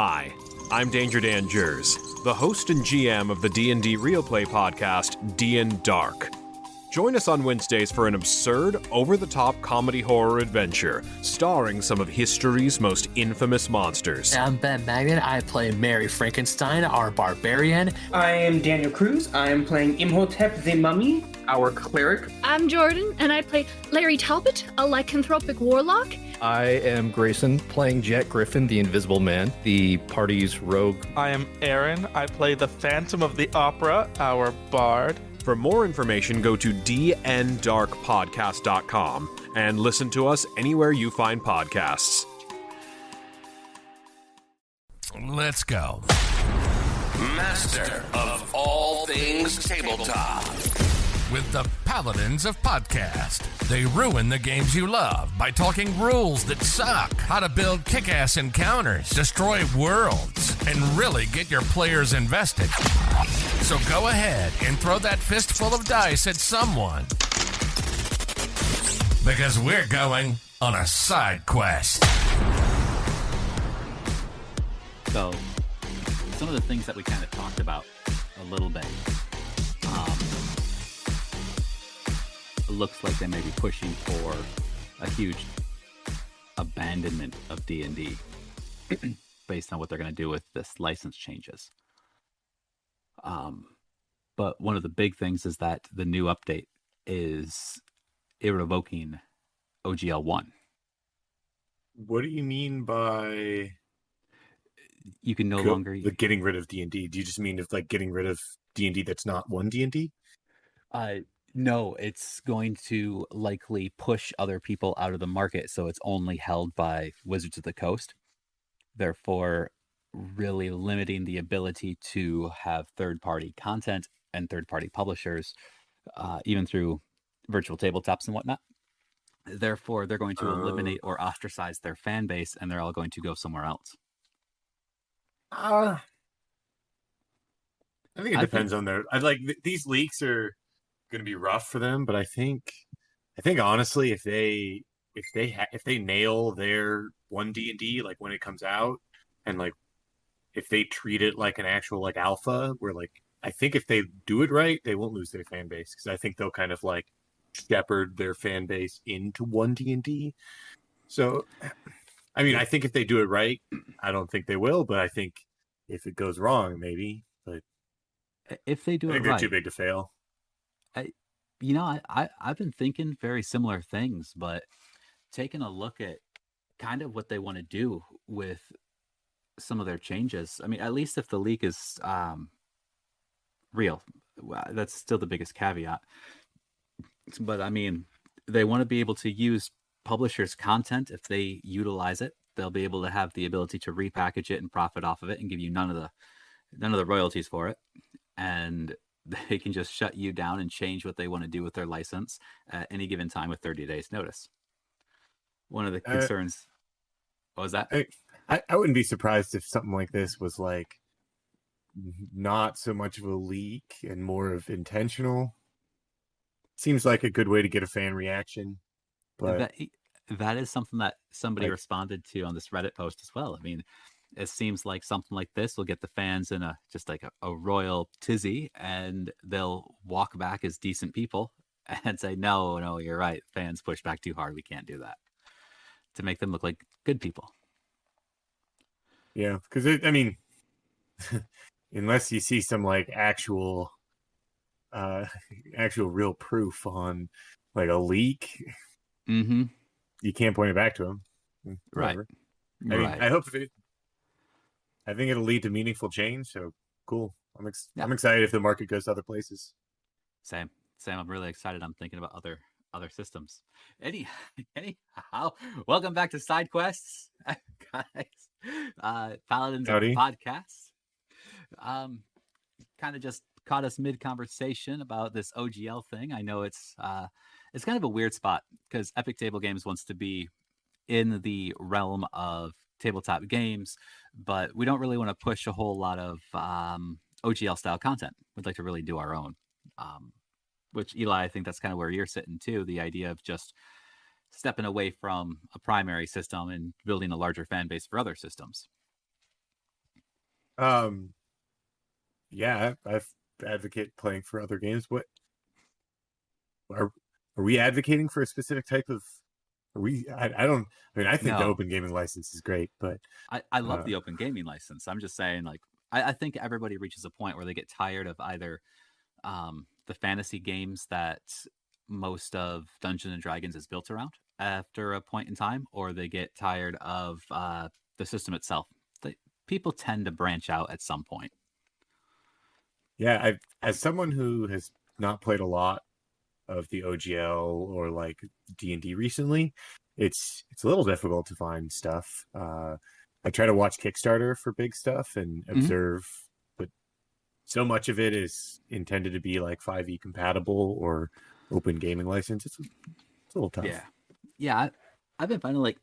Hi, I'm Danger Dan Jers, the host and GM of the D&D Real Play podcast, D&D Dark. Join us on Wednesdays for an absurd, over-the-top comedy horror adventure, starring some of history's most infamous monsters. I'm Ben Magnet. I play Mary Frankenstein, our barbarian. I am Daniel Cruz. I am playing Imhotep the Mummy, our cleric. I'm Jordan, and I play Larry Talbot, a lycanthropic warlock. I am Grayson, playing Jack Griffin, the Invisible Man, the party's rogue. I am Aaron. I play the Phantom of the Opera, our bard. For more information, go to dndarkpodcast.com and listen to us anywhere you find podcasts. Let's go. Master of all things tabletop. With the Paladins of Podcast. They ruin the games you love by talking rules that suck, how to build kick-ass encounters, destroy worlds, and really get your players invested. So go ahead and throw that fistful of dice at someone. Because we're going on a side quest. So, some of the things that we kind of talked about a little bit. It looks like they may be pushing for a huge abandonment of D&D based on what they're going to do with this license changes. But one of the big things is that the new update is irrevoking OGL 1. What do you mean by you can no longer getting rid of D&D? Do you just mean like getting rid of D&D that's not one D&D? No, it's going to likely push other people out of the market, so it's only held by Wizards of the Coast. Therefore, really limiting the ability to have third-party content and third-party publishers, even through virtual tabletops and whatnot. Therefore, they're going to eliminate or ostracize their fan base, and they're all going to go somewhere else. I think it depends on their. These leaks are going to be rough for them, but I think honestly, if they nail their one D&D like when it comes out, and like if they treat it like an actual like alpha, where like I think if they do it right, they won't lose their fan base, because I think they'll kind of like shepherd their fan base into one D&D. So, I mean, I think if they do it right, I don't think they will, but I think if it goes wrong, maybe. But if they do I think it right, they're too big to fail. I've been thinking very similar things, but taking a look at kind of what they want to do with some of their changes. I mean, at least if the leak is real, that's still the biggest caveat. But I mean, they want to be able to use publishers' content. If they utilize it, they'll be able to have the ability to repackage it and profit off of it and give you none of the royalties for it. And they can just shut you down and change what they want to do with their license at any given time with 30 days notice. One of the concerns, what was that? I wouldn't be surprised if something like this was like not so much of a leak and more of intentional. Seems like a good way to get a fan reaction. But that is something that somebody responded to on this Reddit post as well. I mean, it seems like something like this will get the fans in a royal tizzy, and they'll walk back as decent people and say, no, you're right. Fans push back too hard. We can't do that, to make them look like good people. Yeah, because unless you see some like actual real proof on like a leak, you can't point it back to them. Right. I mean, I think it'll lead to meaningful change. So cool. I'm excited if the market goes to other places. Same. I'm really excited. I'm thinking about other systems. Anyhow, welcome back to Sidequests, guys. Paladins of Podcast. Kind of just caught us mid-conversation about this OGL thing. I know it's kind of a weird spot because Epic Table Games wants to be in the realm of tabletop games, but we don't really want to push a whole lot of OGL style content. We'd like to really do our own, which Eli, I think that's kind of where you're sitting too. The idea of just stepping away from a primary system and building a larger fan base for other systems. Um, yeah, I've advocate playing for other games. What are we advocating for a specific type of? Are we? I don't. I mean, I think the No. open gaming license is great, but I love the open gaming license. I'm just saying, like, I think everybody reaches a point where they get tired of either the fantasy games that most of Dungeons and Dragons is built around after a point in time, or they get tired of the system itself. People tend to branch out at some point. yeah, as someone who has not played a lot of the OGL or like D&D recently, it's a little difficult to find stuff. I try to watch Kickstarter for big stuff and observe, but so much of it is intended to be like 5e compatible or open gaming license. It's a little tough. Yeah. I've been finding, like,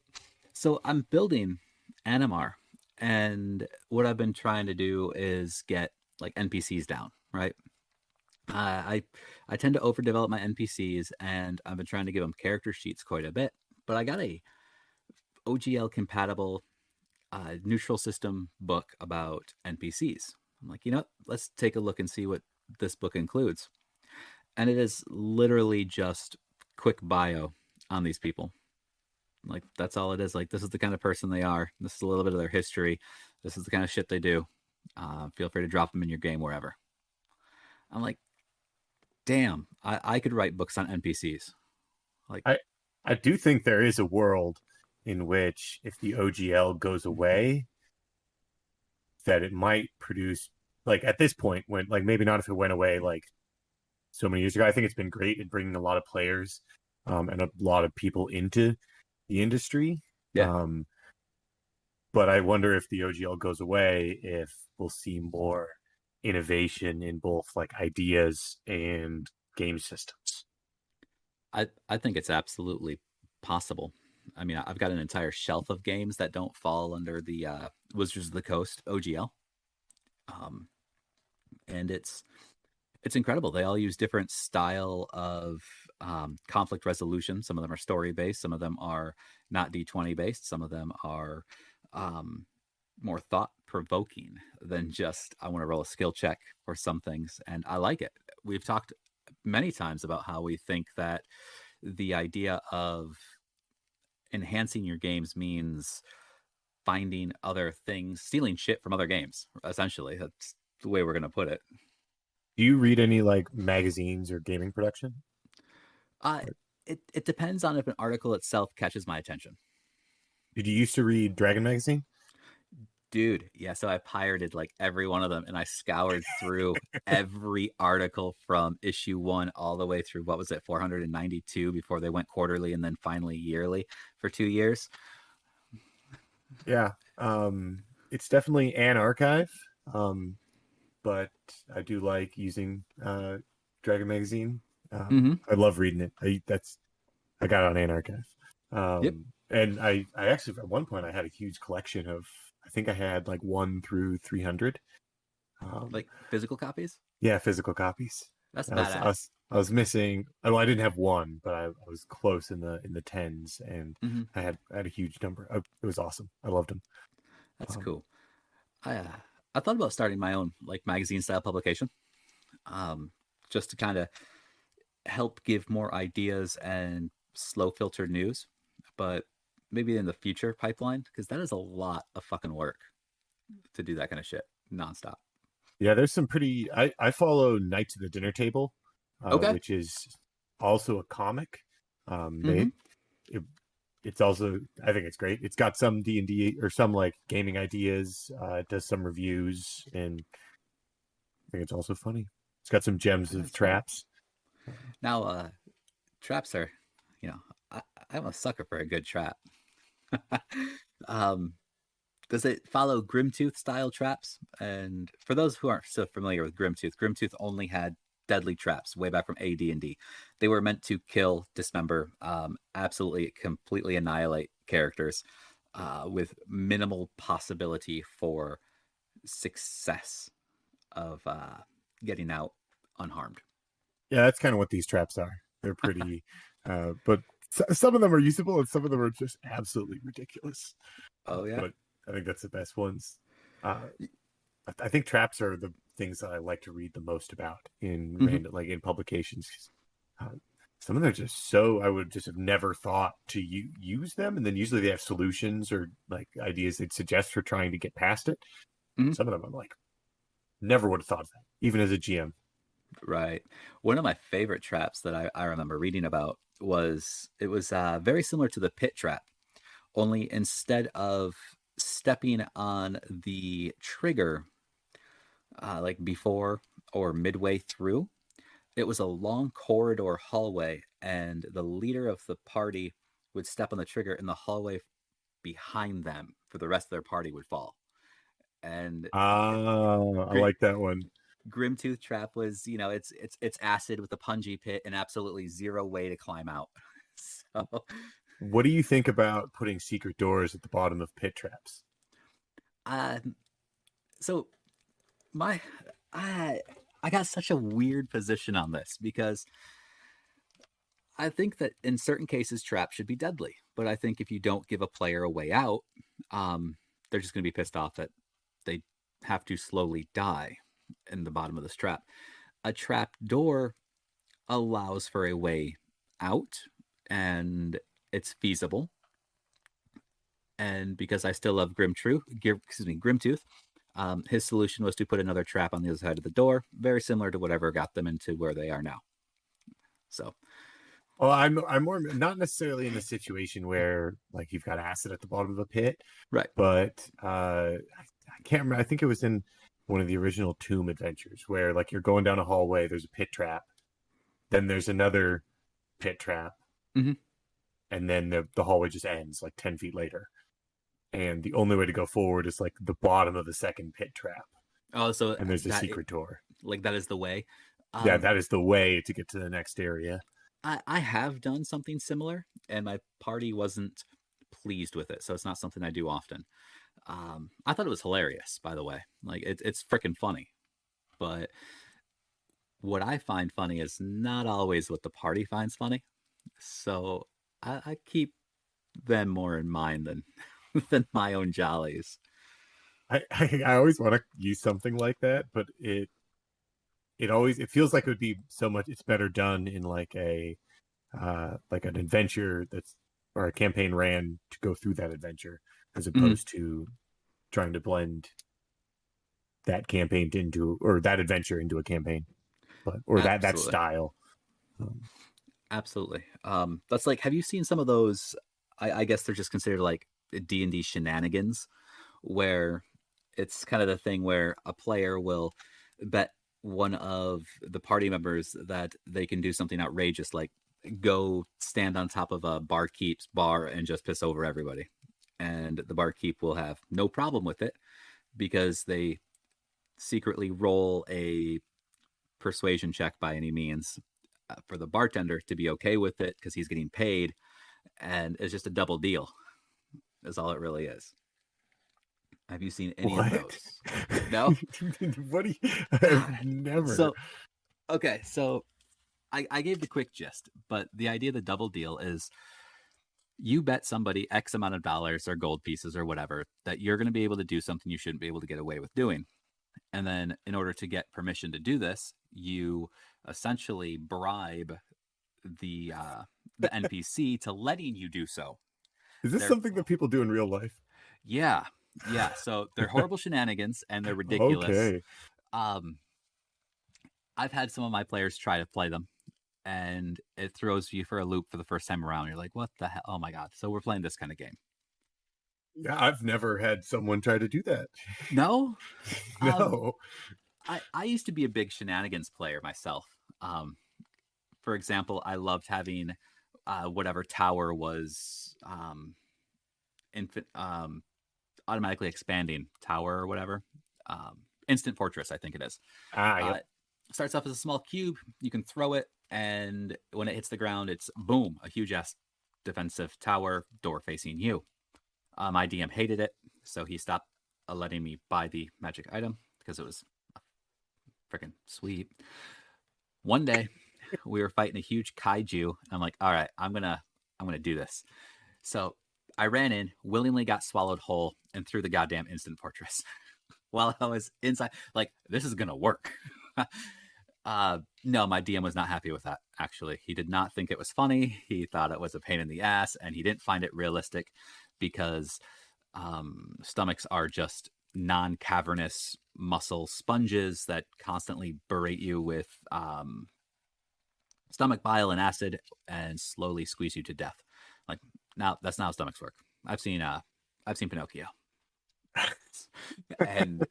so I'm building Animar, and what I've been trying to do is get like NPCs down, right? I tend to overdevelop my NPCs, and I've been trying to give them character sheets quite a bit. But I got a OGL compatible neutral system book about NPCs. I'm like, let's take a look and see what this book includes. And it is literally just quick bio on these people. Like, that's all it is. Like, this is the kind of person they are. This is a little bit of their history. This is the kind of shit they do. Feel free to drop them in your game wherever. I'm like, damn, I could write books on NPCs. Like, I do think there is a world in which if the OGL goes away, that it might produce, like, at this point, when, like, maybe not if it went away like so many years ago. I think it's been great at bringing a lot of players and a lot of people into the industry. Yeah. But I wonder if the OGL goes away, if we'll see more innovation in both like ideas and game systems. I think it's absolutely possible. I mean, I've got an entire shelf of games that don't fall under the Wizards of the Coast OGL, and it's incredible. They all use different style of conflict resolution. Some of them are story based. Some of them are not D20 based. Some of them are more thought provoking than just, I want to roll a skill check for some things. And I like it. We've talked many times about how we think that the idea of enhancing your games means finding other things, stealing shit from other games. Essentially, that's the way we're going to put it. Do you read any like magazines or gaming production? It depends on if an article itself catches my attention. Did you used to read Dragon Magazine? Dude, yeah, so I pirated like every one of them, and I scoured through every article from issue 1 all the way through, what was it, 492 before they went quarterly and then finally yearly for 2 years. Yeah, it's definitely an archive, but I do like using Dragon Magazine. I love reading it. I got it on an archive. Yep. And I actually, at one point, I had a huge collection of, I think I had like 1 through 300. Like physical copies? Yeah, physical copies. That's badass. I was missing. Well, I didn't have 1, but I was close in the tens, and I had a huge number. It was awesome. I loved them. That's cool. I thought about starting my own like magazine style publication, just to kind of help give more ideas and slow filter news, but maybe in the future pipeline, because that is a lot of fucking work to do that kind of shit nonstop. Yeah, there's some pretty. I follow Knights of the Dinner Table, which is also a comic. It's also, I think it's great. It's got some D&D or some like gaming ideas. It does some reviews, and I think it's also funny. It's got some gems of traps. Now, traps are, I'm a sucker for a good trap. Does it follow Grimtooth style traps? And for those who aren't so familiar with Grimtooth only had deadly traps way back from AD&D. They were meant to kill, dismember, absolutely, completely annihilate characters with minimal possibility for success of getting out unharmed. Yeah, that's kind of what these traps are. They're pretty, but some of them are usable and some of them are just absolutely ridiculous. Oh, yeah. But I think that's the best ones. I think traps are the things that I like to read the most about in in publications. Some of them are just so I would just have never thought to use them, and then usually they have solutions or like ideas they'd suggest for trying to get past it. Some of them I'm like, never would have thought of that, even as a GM. Right. One of my favorite traps that I remember reading about was very similar to the pit trap, only instead of stepping on the trigger like before or midway through, it was a long corridor hallway, and the leader of the party would step on the trigger, and the hallway behind them for the rest of their party would fall. And I like that one. Grimtooth trap was, it's acid with a punji pit and absolutely zero way to climb out. So, what do you think about putting secret doors at the bottom of pit traps? So I got such a weird position on this because I think that in certain cases traps should be deadly, but I think if you don't give a player a way out, they're just going to be pissed off that they have to slowly die in the bottom of this trap. A trap door allows for a way out, and it's feasible. And because I still love Grimtooth, his solution was to put another trap on the other side of the door, very similar to whatever got them into where they are now. So, well, I'm more not necessarily in the situation where like you've got acid at the bottom of a pit, right? But I can't remember. I think it was in one of the original Tomb adventures where like you're going down a hallway, there's a pit trap, then there's another pit trap, and then the hallway just ends like 10 feet later. And the only way to go forward is like the bottom of the second pit trap. Oh, so and there's a secret door. Like that is the way. Yeah, that is the way to get to the next area. I have done something similar, and my party wasn't pleased with it, so it's not something I do often. I thought it was hilarious, by the way. Like it's freaking funny, but what I find funny is not always what the party finds funny. So I keep them more in mind than my own jollies. I always want to use something like that, but it feels like it would be so much. It's better done in like an adventure or a campaign ran to go through that adventure, as opposed to trying to blend that campaign or that adventure into a campaign, that style. Absolutely. That's like, have you seen some of those? I guess they're just considered like D&D shenanigans, where it's kind of the thing where a player will bet one of the party members that they can do something outrageous, like go stand on top of a barkeep's bar and just piss over everybody. And the barkeep will have no problem with it because they secretly roll a persuasion check by any means for the bartender to be okay with it because he's getting paid. And it's just a double deal. Is all it really is. Have you seen any of those? No? What do you... I've never. So I gave the quick gist, but the idea of the double deal is you bet somebody X amount of dollars or gold pieces or whatever that you're going to be able to do something you shouldn't be able to get away with doing. And then in order to get permission to do this, you essentially bribe the NPC to letting you do so. Is this something that people do in real life? Yeah. So they're horrible shenanigans and they're ridiculous. Okay. I've had some of my players try to play them, and it throws you for a loop for the first time around. You're like, what the hell? Oh my God. So we're playing this kind of game. Yeah, I've never had someone try to do that. No? No. I used to be a big shenanigans player myself. For example, I loved having whatever tower was automatically expanding tower or whatever. Instant Fortress, I think it is. Yep. Starts off as a small cube. You can throw it, and when it hits the ground, it's boom, a huge ass defensive tower, door facing you. My DM hated it, so he stopped letting me buy the magic item because it was freaking sweet. One day, we were fighting a huge kaiju. I'm like, all right, I'm gonna do this. So I ran in, willingly got swallowed whole, and threw the goddamn Instant Fortress. while I was inside. Like, this is gonna work. No, my DM was not happy with that. Actually, he did not think it was funny. He thought it was a pain in the ass, and he didn't find it realistic because stomachs are just non-cavernous muscle sponges that constantly berate you with stomach bile and acid and slowly squeeze you to death. Like, now that's not how stomachs work. I've seen Pinocchio. And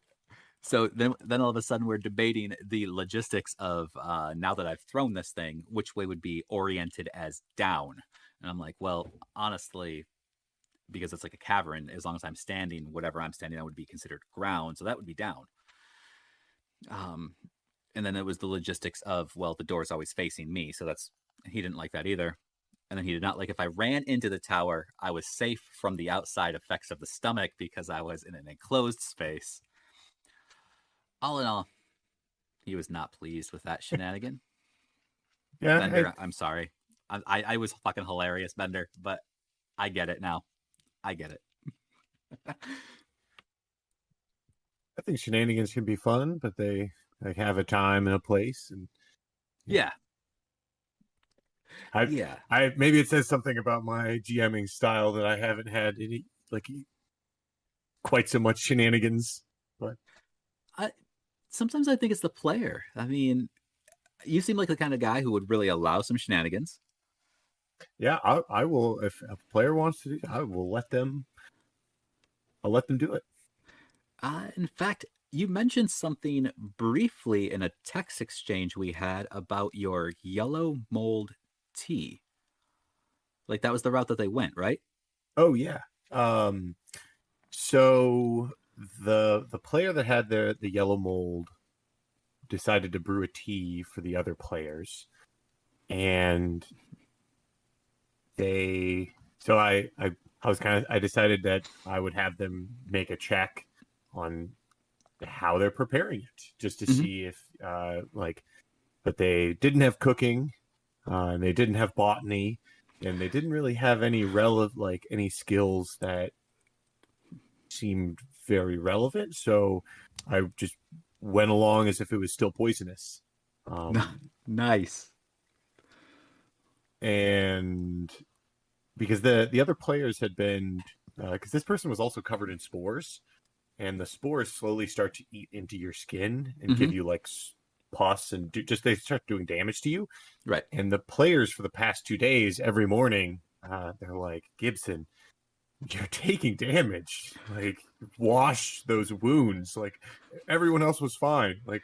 so then all of a sudden we're debating the logistics of now that I've thrown this thing, which way would be oriented as down. And I'm like, well, honestly, because it's like a cavern, as long as I'm standing, whatever I'm standing on would be considered ground. So that would be down. And then it was the logistics of, well, the door is always facing me. So he didn't like that either. And then he did not like if I ran into the tower, I was safe from the outside effects of the stomach because I was in an enclosed space. All in all, he was not pleased with that shenanigan. Yeah, Bender, I'm sorry. I was fucking hilarious, Bender, but I get it now. I get it. I think shenanigans can be fun, but they have a time and a place. And yeah. Maybe it says something about my GMing style that I haven't had any quite so much shenanigans. But sometimes I think it's the player. I mean, you seem like the kind of guy who would really allow some shenanigans. Yeah, I will. If a player wants to do, I will let them. I'll let them do it. In fact, you mentioned something briefly in a text exchange we had about your yellow mold tea. Like, that was the route that they went, right? Oh yeah. So the player that had the yellow mold decided to brew a tea for the other players, and I decided that I would have them make a check on how they're preparing it, just to see if but they didn't have cooking, and they didn't have botany, and they didn't really have any any skills that seemed very relevant. So I just went along as if it was still poisonous. Nice. And because the other players had been, because this person was also covered in spores, and the spores slowly start to eat into your skin and give you like pus, and they start doing damage to you. Right. And the players for the past 2 days, every morning, they're like, Gibson, you're taking damage. Like, wash those wounds. Like, everyone else was fine. Like,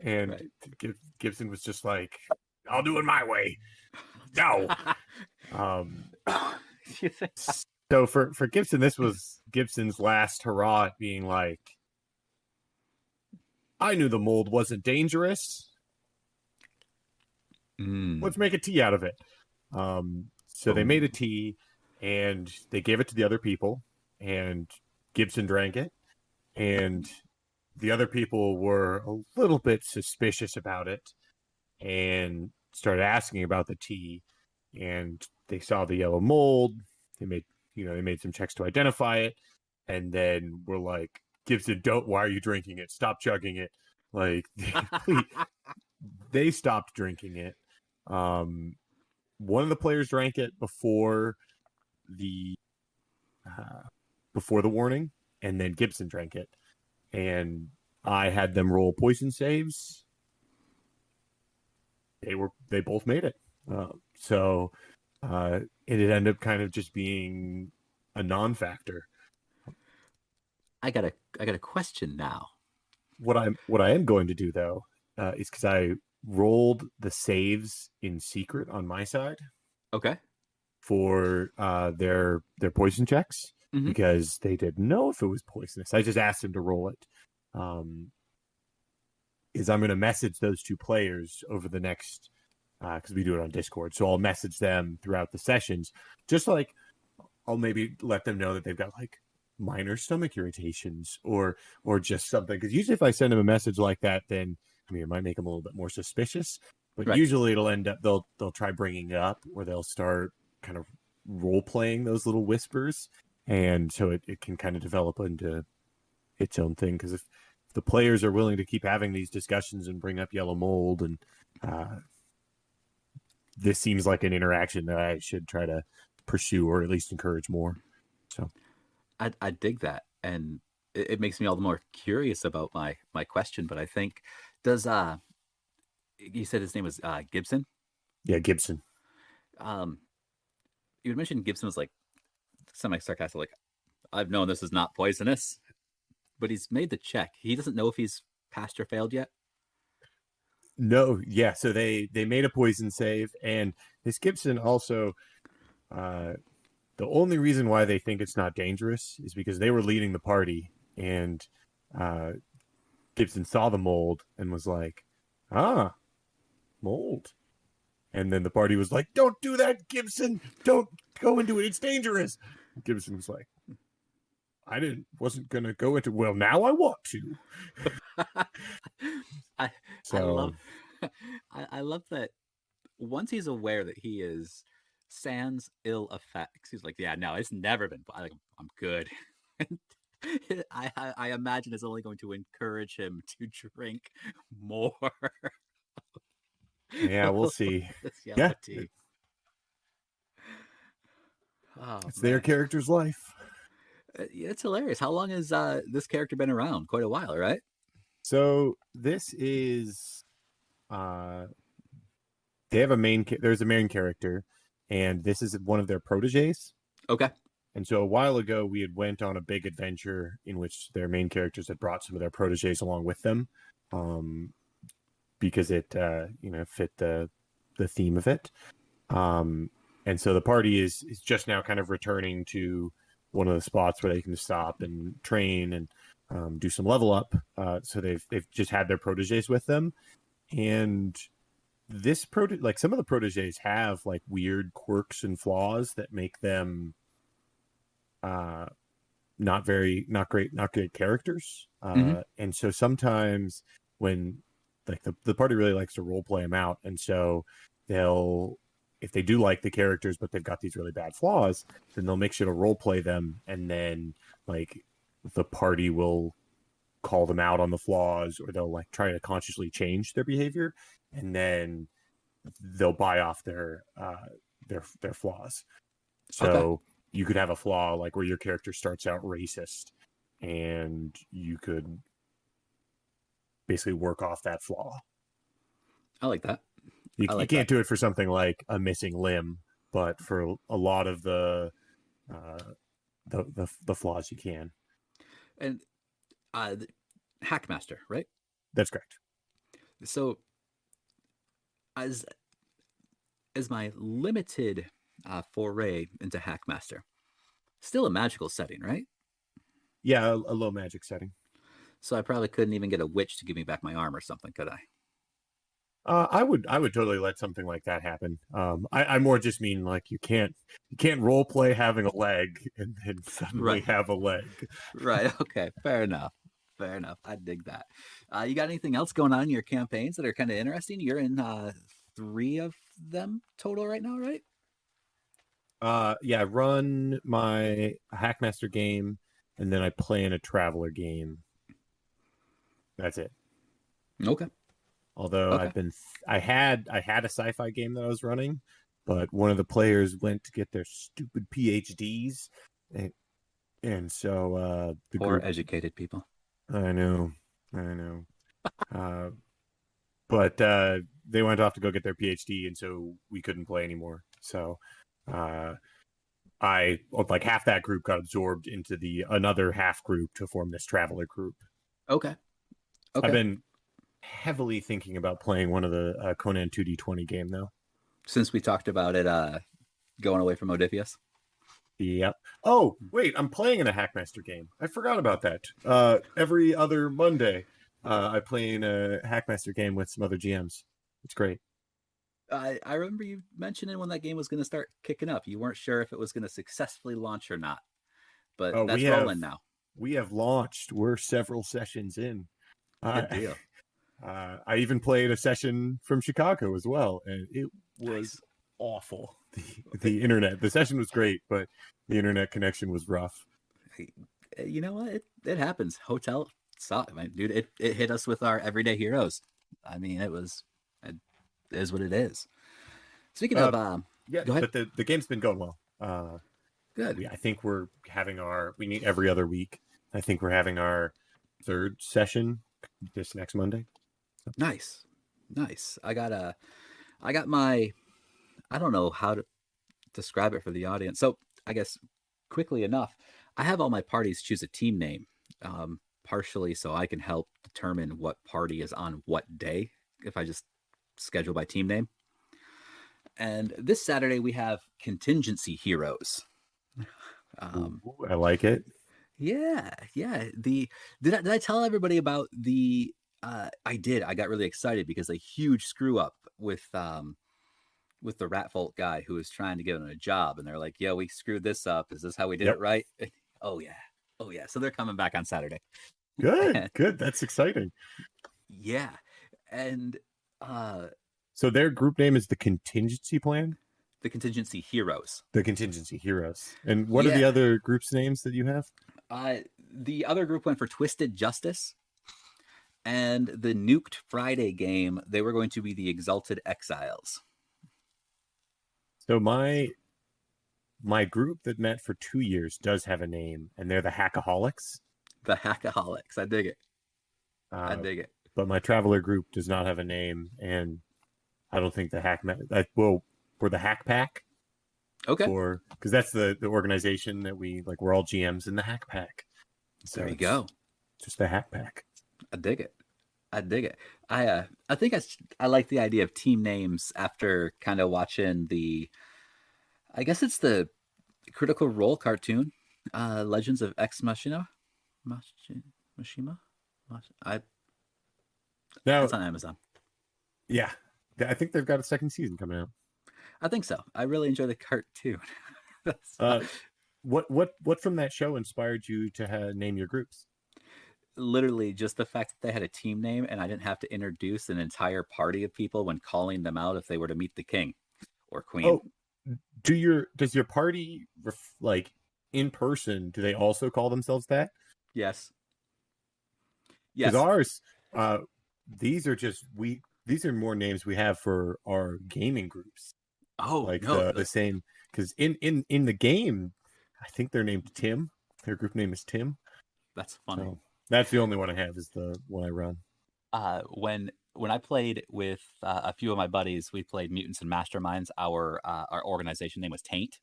and right. Gibson was just like, I'll do it my way. No. So for Gibson, this was Gibson's last hurrah at being like, I knew the mold wasn't dangerous. Let's make a tea out of it. So they made a tea, and they gave it to the other people, and Gibson drank it, and the other people were a little bit suspicious about it and started asking about the tea, and they saw the yellow mold. They made some checks to identify it, and then were like, Gibson, why are you drinking it? Stop chugging it. Like, please. They stopped drinking it. One of the players drank it before the warning, and then Gibson drank it, and I had them roll poison saves. They both made it. So it ended up kind of just being a non-factor. I got a question now. What I am going to do though is, because I rolled the saves in secret on my side. Okay. For their poison checks, because they didn't know if it was poisonous. I just asked them to roll it. Is I'm going to message those two players over the next, because we do it on Discord. So I'll message them throughout the sessions, just like I'll maybe let them know that they've got like minor stomach irritations or just something. Because usually if I send them a message like that, then it might make them a little bit more suspicious. But usually it'll end up, they'll try bringing it up, or they'll start kind of role playing those little whispers. And so it can kind of develop into its own thing. Because if the players are willing to keep having these discussions and bring up yellow mold, and this seems like an interaction that I should try to pursue or at least encourage more. So I dig that, and it makes me all the more curious about my question. But I think, does you said his name was Gibson? Yeah, Gibson. You had mentioned Gibson was like semi-sarcastic, like, I've known this is not poisonous, but he's made the check. He doesn't know if he's passed or failed yet. No, yeah. So they made a poison save, and this Gibson also, the only reason why they think it's not dangerous is because they were leading the party, and Gibson saw the mold and was like, mold. And then the party was like, don't do that, Gibson. Don't go into it. It's dangerous. Gibson was like, wasn't going to go into, well, now I want to. I love that once he's aware that he is sans ill effects, he's like, yeah, no, it's never been, I'm good. I imagine it's only going to encourage him to drink more. Yeah, we'll see. Yeah. It's their character's life. It's hilarious. How long has this character been around? Quite a while, right? So this is, they have there's a main character, and this is one of their proteges. Okay. And so a while ago, we had went on a big adventure in which their main characters had brought some of their proteges along with them. Because it fit the theme of it, and so the party is just now kind of returning to one of the spots where they can stop and train and do some level up. So they've just had their proteges with them, and this some of the proteges have like weird quirks and flaws that make them not great characters. And so sometimes when like the party really likes to role play them out, and so if they do like the characters but they've got these really bad flaws, then they'll make sure to role play them, and then like the party will call them out on the flaws, or they'll like try to consciously change their behavior, and then they'll buy off their flaws. So you could have a flaw like where your character starts out racist, and you could basically work off that flaw. I like that. You can't do it for something like a missing limb, but for a lot of the flaws you can. And Hackmaster, right? That's correct. So as my limited foray into Hackmaster, still a magical setting, right? Yeah, a low magic setting. So I probably couldn't even get a witch to give me back my arm or something, could I? I would totally let something like that happen. I more just mean like you can't role play having a leg and then suddenly have a leg. Right. Okay. Fair enough. I dig that. You got anything else going on in your campaigns that are kind of interesting? You're in 3 of them total right now, right? Yeah. I run my Hackmaster game, and then I play in a Traveler game. That's it. Okay. Although I had a sci-fi game that I was running, but one of the players went to get their stupid PhDs, and so the poor group, educated people. I know. But they went off to go get their PhD, and so we couldn't play anymore. So like half that group got absorbed into another half group to form this Traveler group. Okay. I've been heavily thinking about playing one of the Conan 2D20 game though. Since we talked about it going away from Odysseus. Yep. Oh, wait, I'm playing in a Hackmaster game. I forgot about that. Every other Monday, I play in a Hackmaster game with some other GMs. It's great. I remember you mentioning when that game was going to start kicking up. You weren't sure if it was going to successfully launch or not. But that's rolling now. We have launched. We're several sessions in. Good deal. I even played a session from Chicago as well, and it was awful. The internet. The session was great, but the internet connection was rough. You know what? It happens. Hotel sucked, man, dude. It hit us with our everyday heroes. I mean, it is what it is. Speaking of, yeah, go ahead. but the game's been going well. Good. I think we meet every other week. I think we're having our third session this next Monday. Nice. I got my, I don't know how to describe it for the audience. So I guess quickly enough, I have all my parties choose a team name, partially so I can help determine what party is on what day if I just schedule by team name. And this Saturday we have contingency heroes. I like it. Yeah. Did I tell everybody about the? I did. I got really excited because a huge screw up with the Rat Vault guy who was trying to give him a job, and they're like, "Yeah, we screwed this up. Is this how we did it right?" Oh yeah. So they're coming back on Saturday. Good. That's exciting. Yeah, and so their group name is the Contingency Plan. The Contingency Heroes. The Contingency Heroes. And what are the other groups' names that you have? The other group went for Twisted Justice. And the Nuked Friday game, they were going to be the Exalted Exiles. So my group that met for 2 years does have a name, and they're the Hackaholics. The Hackaholics. I dig it. But my Traveler group does not have a name, and I don't think the we're the Hack Pack. Okay. Because that's the organization that we're all GMs in the Hack Pack. So there you go. Just the Hack Pack. I dig it. I think I like the idea of team names after kind of watching I guess it's the Critical Role cartoon, Legends of Ex Machina. Mashima? It's on Amazon. Yeah. I think they've got a second season coming out. I think so. I really enjoy the cartoon. What from that show inspired you to name your groups? Literally just the fact that they had a team name and I didn't have to introduce an entire party of people when calling them out if they were to meet the king or queen. Oh, does your party in person, do they also call themselves that? Yes. Because ours, these are more names we have for our gaming groups. Oh, the same, because in the game, I think they're named Tim. Their group name is Tim. That's funny. So that's the only one I have is the one I run. When I played with a few of my buddies, we played Mutants and Masterminds. Our organization name was Taint.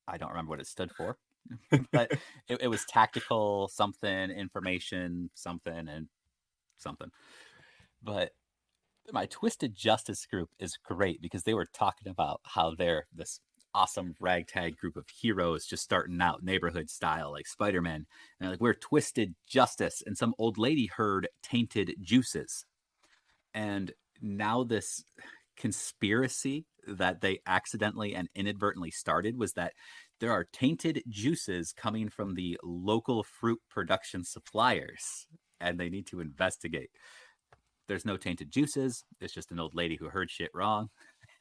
I don't remember what it stood for, but it was tactical something, information something, and something. But my Twisted Justice group is great because they were talking about how they're this awesome ragtag group of heroes just starting out neighborhood style like Spider-Man. And they're like, we're Twisted Justice. And some old lady heard tainted juices. And now this conspiracy that they accidentally and inadvertently started was that there are tainted juices coming from the local fruit production suppliers, and they need to investigate. There's no tainted juices. It's just an old lady who heard shit wrong.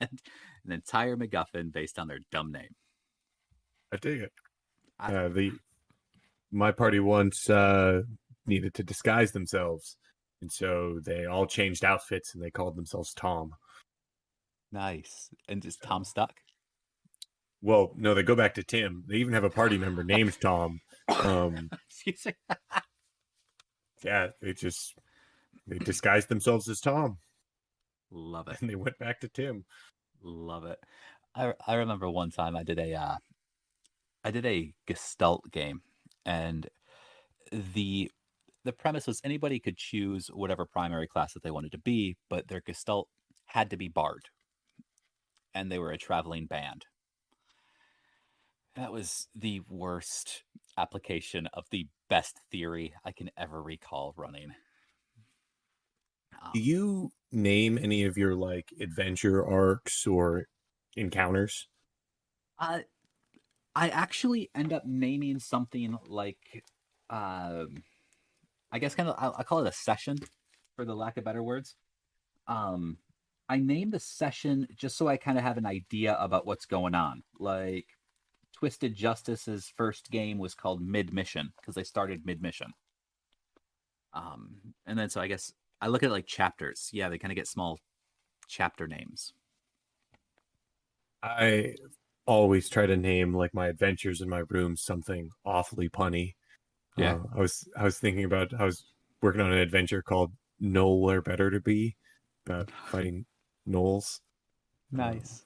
And an entire MacGuffin based on their dumb name. I dig it. My party once needed to disguise themselves, and so they all changed outfits and they called themselves Tom. Nice. And is Tom stuck? Well, no, they go back to Tim. They even have a party member named Tom. Yeah, they disguised themselves as Tom. Love it. And they went back to Tim. Love it. I remember one time I did a Gestalt game, and the premise was anybody could choose whatever primary class that they wanted to be, but their Gestalt had to be Bard, and they were a traveling band. That was the worst application of the best theory I can ever recall running. Do you name any of your adventure arcs or encounters? I actually end up naming something like, I guess I'll call it a session, for the lack of better words. I named the session just so I kind of have an idea about what's going on. Like Twisted Justice's first game was called Mid Mission because they started mid mission. And then so I guess I look at it like chapters. Yeah, they kind of get small chapter names. I always try to name like my adventures in my room something awfully punny. Yeah. I was thinking about I was working on an adventure called Nowhere Better to Be about fighting gnolls. Nice.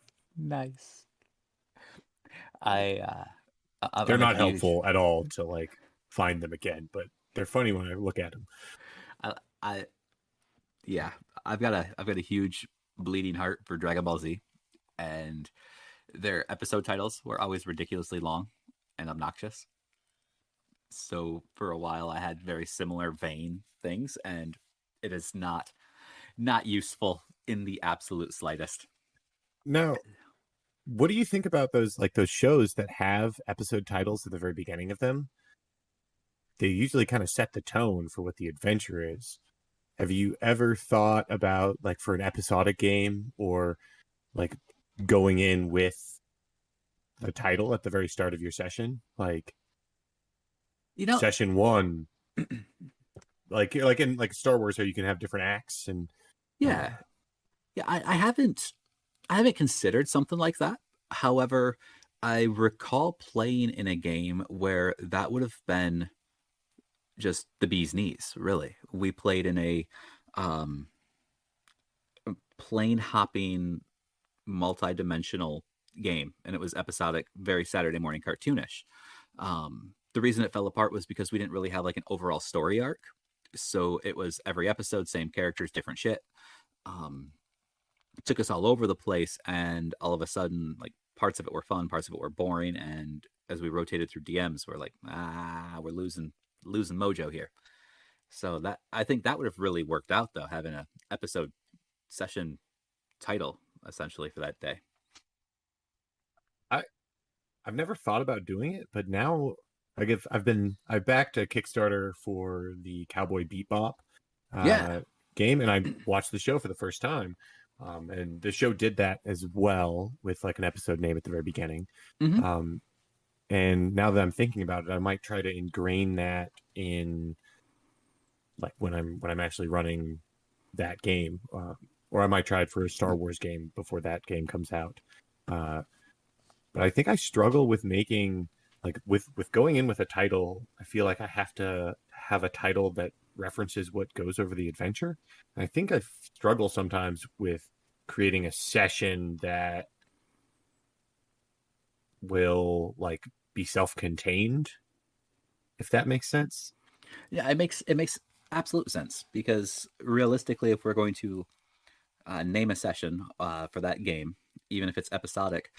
They're not helpful at all to like find them again, but they're funny when I look at them. I've got a huge bleeding heart for Dragon Ball Z, and their episode titles were always ridiculously long and obnoxious. So for a while I had very similar vein things, and it is not useful in the absolute slightest. Now, what do you think about those shows that have episode titles at the very beginning of them? They usually kind of set the tone for what the adventure is. Have you ever thought about, like, for an episodic game or like going in with the title at the very start of your session? Like, session 1, like in like Star Wars, how you can have different acts and I haven't considered something like that. However, I recall playing in a game where that would have been just the bee's knees, really. We played in a plane hopping, multi-dimensional game, and it was episodic, very Saturday morning cartoonish. The reason it fell apart was because we didn't really have like an overall story arc. So it was every episode, same characters, different shit. It took us all over the place, and all of a sudden, like, parts of it were fun, parts of it were boring, and as we rotated through DMs, we're like, we're losing mojo here. So that, I think that would have really worked out, though, having a episode session title essentially for that day. I've never thought about doing it, but now I've backed a Kickstarter for the Cowboy Bebop game, and I watched the show for the first time. And the show did that as well with like an episode name at the very beginning. Mm-hmm. And now that I'm thinking about it, I might try to ingrain that in like when I'm actually running that game, or I might try it for a Star Wars game before that game comes out. But I think I struggle with making like with going in with a title. I feel like I have to have a title that references what goes over the adventure. And I think I struggle sometimes with creating a session that will like be self-contained, if that makes sense. Yeah, it makes absolute sense, because realistically, if we're going to name a session for that game, even if it's episodic,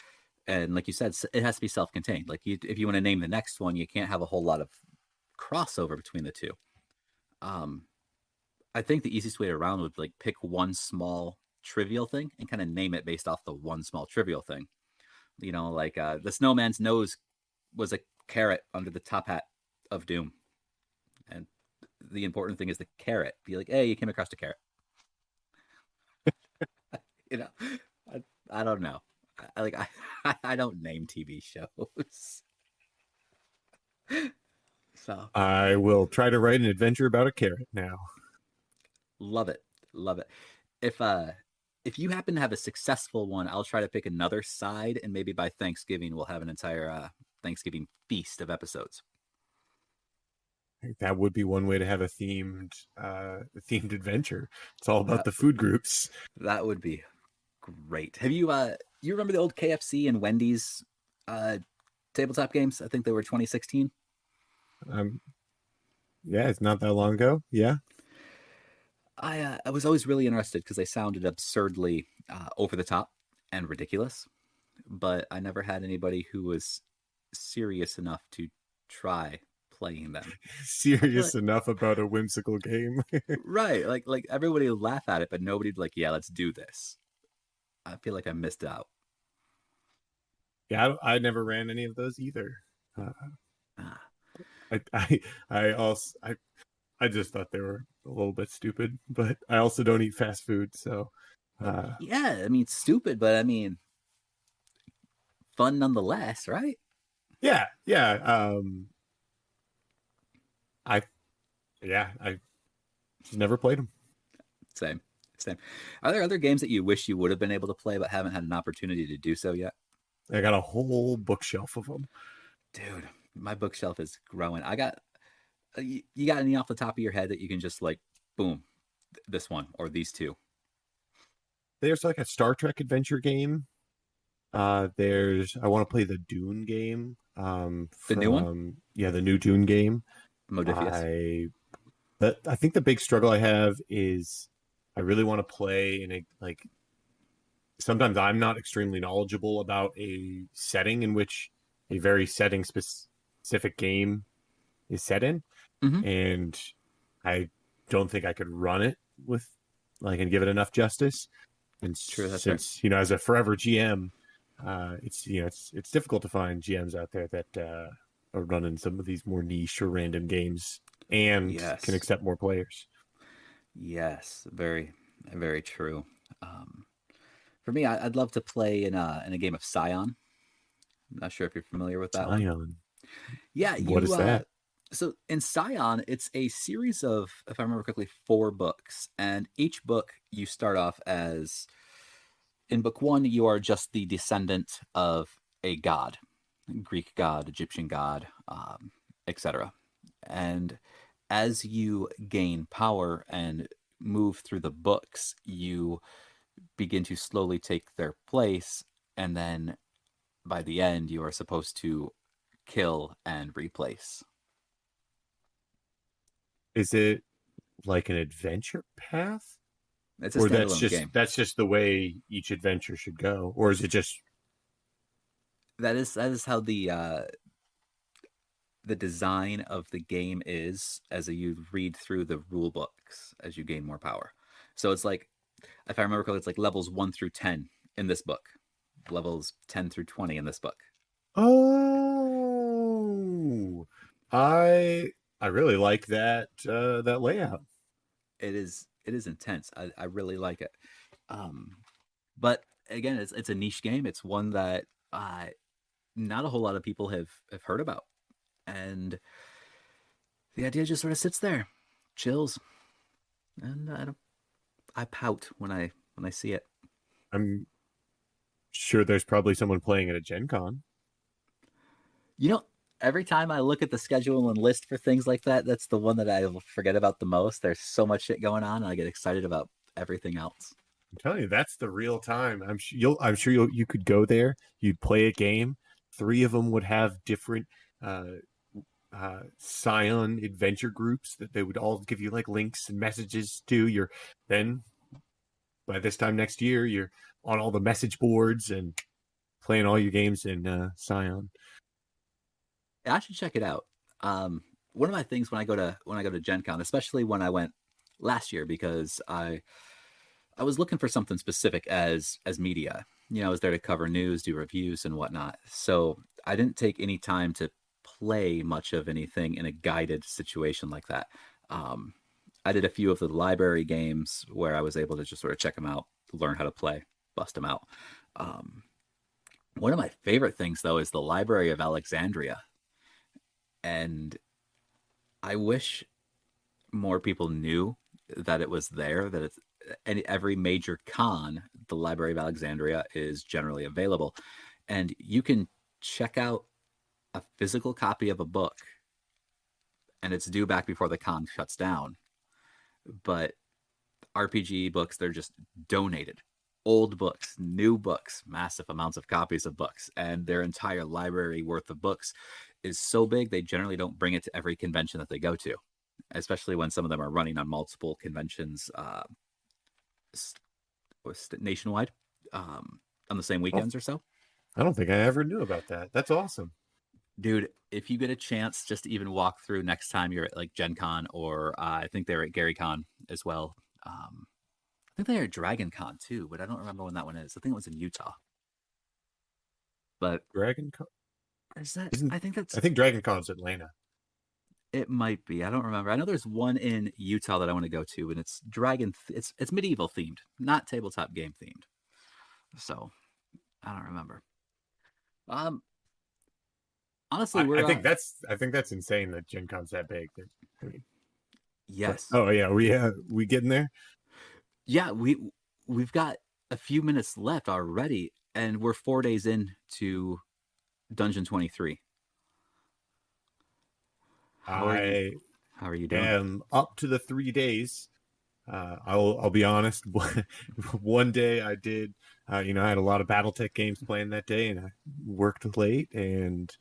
and like you said, it has to be self-contained. Like if you want to name the next one, you can't have a whole lot of crossover between the two. I think the easiest way around would like pick one small trivial thing and kind of name it based off the one small trivial thing. You know, like the snowman's nose was a carrot under the top hat of Doom. And the important thing is the carrot. Be like, hey, you came across a carrot. You know, I don't know. I don't name TV shows. So I will try to write an adventure about a carrot now. Love it. If you happen to have a successful one, I'll try to pick another side, and maybe by Thanksgiving we'll have an entire Thanksgiving feast of episodes. I think that would be one way to have a themed adventure. It's all about the food groups. That would be great. Have you you remember the old KFC and Wendy's tabletop games? I think they were 2016. Yeah, it's not that long ago. Yeah. I was always really interested because they sounded absurdly over the top and ridiculous, but I never had anybody who was serious enough to try playing them. Serious enough about a whimsical game. Right. Like everybody would laugh at it, but nobody'd like, yeah, let's do this. I feel like I missed out. Yeah, I never ran any of those either. I just thought they were a little bit stupid, but I also don't eat fast food, so yeah, I mean, stupid, but I mean, fun nonetheless, right? Yeah. I just never played them. Same. Are there other games that you wish you would have been able to play but haven't had an opportunity to do so yet? I got a whole bookshelf of them. Dude, my bookshelf is growing. I got, you got any off the top of your head that you can just like, boom, this one or these two? There's like a Star Trek adventure game. I want to play the Dune game. The new one? Yeah, the new Dune game. Modifius. I think the big struggle I have is I really want to play in a like. Sometimes I'm not extremely knowledgeable about a setting in which a very setting specific game is set in, and I don't think I could run it with like and give it enough justice. And True, that's since right. As a forever GM, it's difficult to find GMs out there that are running some of these more niche or random games and can accept more players. Yes, very, very true. For me, I'd love to play in a game of Scion. I'm not sure if you're familiar with that one. Yeah, what is that? So in Scion, it's a series of, if I remember correctly, 4 books, and each book you start off as. In book 1, you are just the descendant of a god, Greek god, Egyptian god, etc. And as you gain power and move through the books, you begin to slowly take their place, and then by the end, you are supposed to kill and replace. Is it like an adventure path? It's a standalone game. That's just the way each adventure should go, or is it just? That is how the design of the game is as you read through the rule books as you gain more power. So it's like, if I remember correctly, it's like levels 1 through 10 in this book, levels 10 through 20 in this book. Oh, I really like that layout. It is intense. I really like it. But again, it's a niche game. It's one that not a whole lot of people have heard about. And the idea just sort of sits there, chills. And I pout when I see it. I'm sure there's probably someone playing at a Gen Con. Every time I look at the schedule and list for things like that, that's the one that I forget about the most. There's so much shit going on, and I get excited about everything else. I'm telling you, that's the real time. I'm sure you could go there. You'd play a game. 3 of them would have different Scion adventure groups that they would all give you like links and messages to. Then by this time next year, you're on all the message boards and playing all your games in Scion. I should check it out. One of my things when I go to Gen Con, especially when I went last year, because I was looking for something specific as media. I was there to cover news, do reviews and whatnot. So I didn't take any time to play much of anything in a guided situation like that. I did a few of the library games where I was able to just sort of check them out, learn how to play, bust them out. One of my favorite things, though, is the Library of Alexandria. And I wish more people knew that it was there, that it's every major con, the Library of Alexandria is generally available. And you can check out a physical copy of a book, and it's due back before the con shuts down. But RPG books, they're just donated. Old books, new books, massive amounts of copies of books, and their entire library worth of books is so big they generally don't bring it to every convention that they go to, especially when some of them are running on multiple conventions nationwide on the same weekends or so. I don't think I ever knew about that. That's awesome. Dude, if you get a chance just to even walk through next time you're at like Gen Con, or I think they're at Gary Con as well. I think they're at Dragon Con too, but I don't remember when that one is. I think it was in Utah. But Dragon Con? Is that? I think Dragon Con's Atlanta. It might be. I don't remember. I know there's one in Utah that I want to go to, and it's it's medieval themed, not tabletop game themed. So I don't remember. On honestly, I think that's insane that Gen Con's that big. I mean, yes. But, oh yeah, we getting there. Yeah, we've got a few minutes left already, and we're 4 days into Dungeon 23. How are you doing? I am up to the 3 days. I'll be honest. One day I did. I had a lot of BattleTech games playing that day, and I worked late, and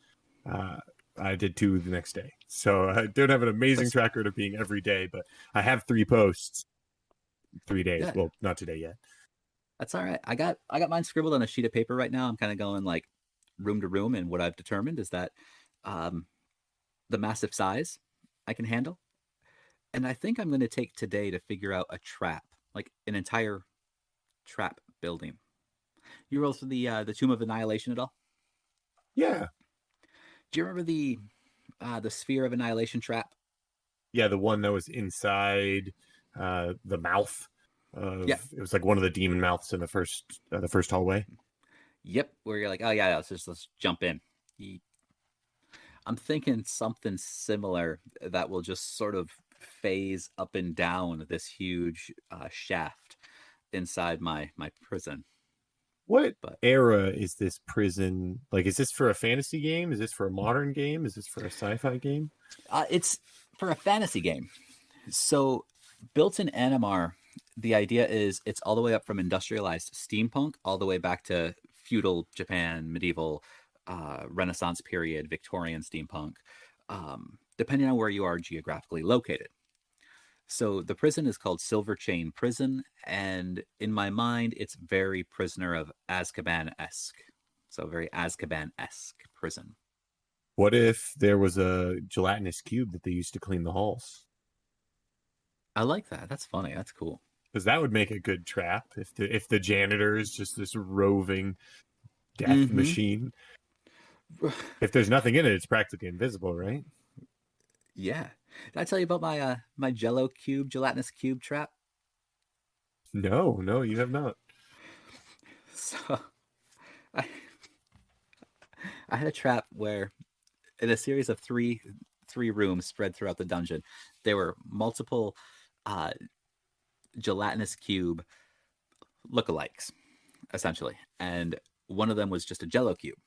I did 2 the next day. So I don't have an amazing track record of being every day, but I have 3 posts. 3 days. Yeah. Well, not today yet. That's all right. I got mine scribbled on a sheet of paper right now. I'm kind of going like room to room, and what I've determined is that the massive size I can handle. And I think I'm going to take today to figure out a trap, like an entire trap building. You roll through the Tomb of Annihilation at all? Yeah. Do you remember the Sphere of Annihilation trap? Yeah, the one that was inside the mouth. Yeah. It was like one of the demon mouths in the first hallway. Yep, where you're like, oh yeah, let's jump in. I'm thinking something similar that will just sort of phase up and down this huge shaft inside my prison. What era is this prison? Like, is this for a fantasy game? Is this for a modern game? Is this for a sci-fi game? It's for a fantasy game. So built in Animar, the idea is it's all the way up from industrialized steampunk all the way back to feudal Japan, medieval, Renaissance period, Victorian steampunk, depending on where you are geographically located. So the prison is called Silver Chain Prison, and in my mind, it's very Prisoner of Azkaban-esque. So very Azkaban-esque prison. What if there was a gelatinous cube that they used to clean the halls? I like that. That's funny. That's cool. Because that would make a good trap if the janitor is just this roving death machine. If there's nothing in it, it's practically invisible, right? Yeah. Did I tell you about my my Jello cube, gelatinous cube trap? No, you have not. So, I had a trap where, in a series of three rooms spread throughout the dungeon, there were multiple gelatinous cube lookalikes, essentially, and one of them was just a Jello cube,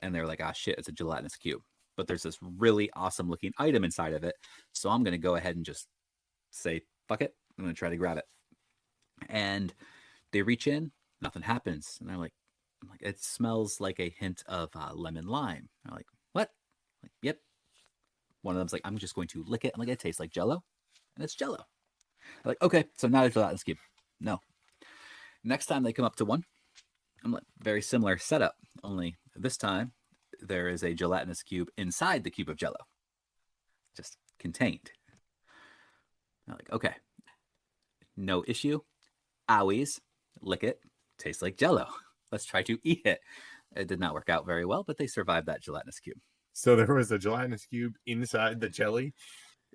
and they were like, "Ah, shit, it's a gelatinous cube." But there's this really awesome looking item inside of it. So I'm going to go ahead and just say, fuck it. I'm going to try to grab it. And they reach in, nothing happens. And I'm like, it smells like a hint of lemon lime. I'm like, what? I'm like, yep. One of them's like, I'm just going to lick it. I'm like, it tastes like Jello. And it's Jello. I'm like, okay, so not a gelatinous cube. No. Next time they come up to one, I'm like, very similar setup. Only this time, there is a gelatinous cube inside the cube of Jello, just contained. I'm like, okay, no issue. Owies, lick it, tastes like Jello. Let's try to eat it. It did not work out very well, but they survived that gelatinous cube. So there was a gelatinous cube inside the jelly?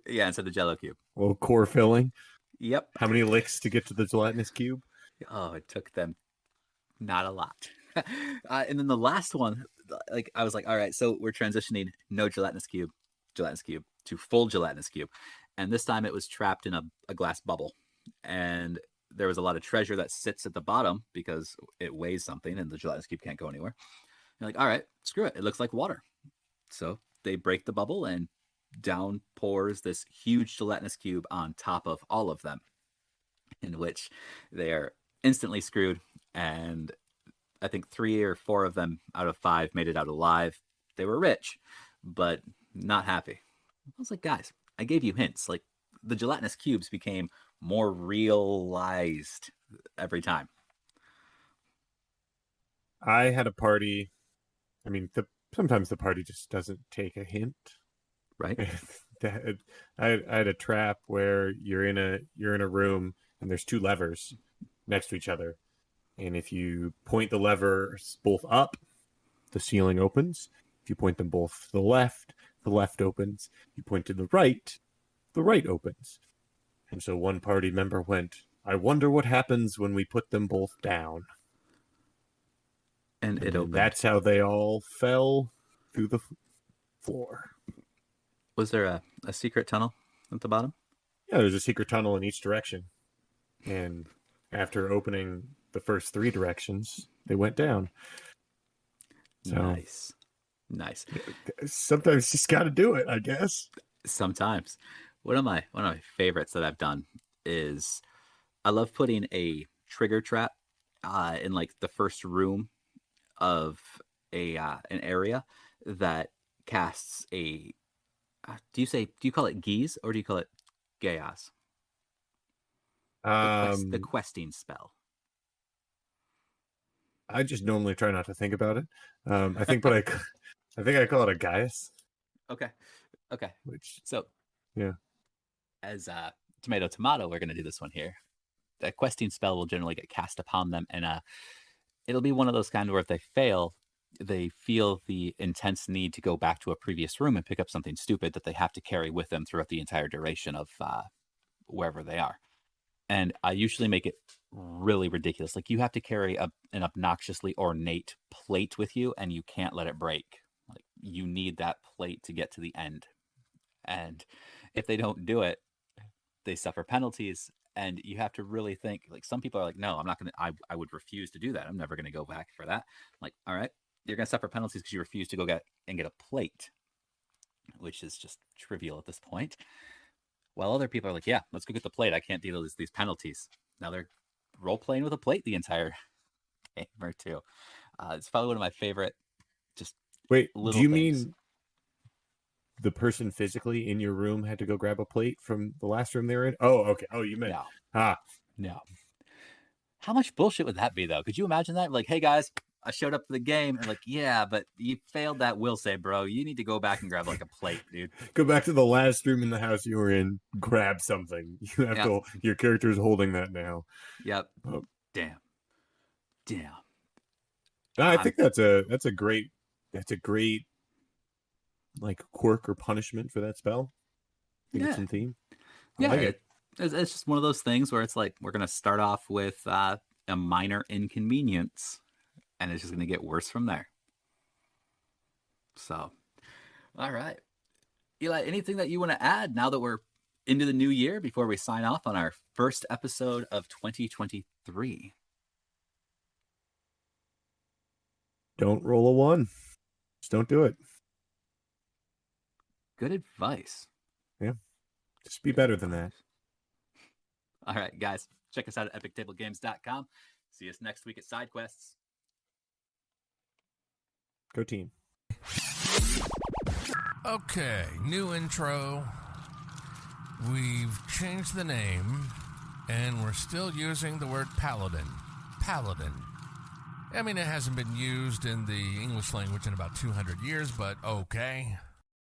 Yeah, inside the Jello cube. A little core filling? Yep. How many licks to get to the gelatinous cube? Oh, it took them not a lot. And then the last one, like I was like, all right, so we're transitioning no gelatinous cube to full gelatinous cube. And this time it was trapped in a glass bubble. And there was a lot of treasure that sits at the bottom because it weighs something and the gelatinous cube can't go anywhere. You're like, all right, screw it. It looks like water. So they break the bubble and down pours this huge gelatinous cube on top of all of them, in which they are instantly screwed. And I think 3 or 4 of them out of 5 made it out alive. They were rich, but not happy. I was like, guys, I gave you hints. Like, the gelatinous cubes became more realized every time. I had a party. I mean, sometimes the party just doesn't take a hint. Right. I had a trap where you're in a room and there's 2 levers next to each other. And if you point the levers both up, the ceiling opens. If you point them both to the left opens. If you point to the right opens. And so one party member went, I wonder what happens when we put them both down. And it opened. That's how they all fell through the floor. Was there a secret tunnel at the bottom? Yeah, there's a secret tunnel in each direction. And after opening the first 3 directions, they went down. So, Nice. Sometimes you just got to do it, I guess. Sometimes. One of my favorites that I've done is I love putting a trigger trap in like the first room of an area that casts a do you call it geese or do you call it chaos? The questing spell. I just normally try not to think about it. I think I call it a Gaius. Okay. Which, so yeah. As tomato, we're going to do this one here. The questing spell will generally get cast upon them, and it'll be one of those kind of where if they fail, they feel the intense need to go back to a previous room and pick up something stupid that they have to carry with them throughout the entire duration of wherever they are. And I usually make it really ridiculous. Like you have to carry an obnoxiously ornate plate with you, and you can't let it break. Like you need that plate to get to the end. And if they don't do it, they suffer penalties. And you have to really think, like some people are like, no, I'm not going to, I would refuse to do that. I'm never going to go back for that. I'm like, all right, you're going to suffer penalties because you refuse to go get a plate, which is just trivial at this point. While other people are like, yeah, let's go get the plate. I can't deal with these penalties. Now they're role playing with a plate the entire game or two. It's probably one of my favorite. Just wait, do you things. mean the person physically in your room had to go grab a plate from the last room they were in? Oh, okay. Oh, you meant no. How much bullshit would that be, though? Could you imagine that? Like, hey guys, I showed up to the game, and like, yeah, but you failed that will save, bro. You need to go back and grab like a plate, dude. Go back to the last room in the house you were in. Grab something. You have to. Your character's holding that now. Yep. Oh. Damn. I think that's a great like quirk or punishment for that spell. I think it's in theme. I like it. It's just one of those things where it's like we're gonna start off with a minor inconvenience, and it's just gonna get worse from there. So, all right, Eli, anything that you want to add now that we're into the new year before we sign off on our first episode of 2023? Don't roll a 1. Just don't do it. Good advice. Yeah. Just be better than that. All right, guys. Check us out at epictablegames.com. See us next week at Sidequests. Go team. Okay, new intro. We've changed the name, and we're still using the word paladin. Paladin. I mean, it hasn't been used in the English language in about 200 years, but okay.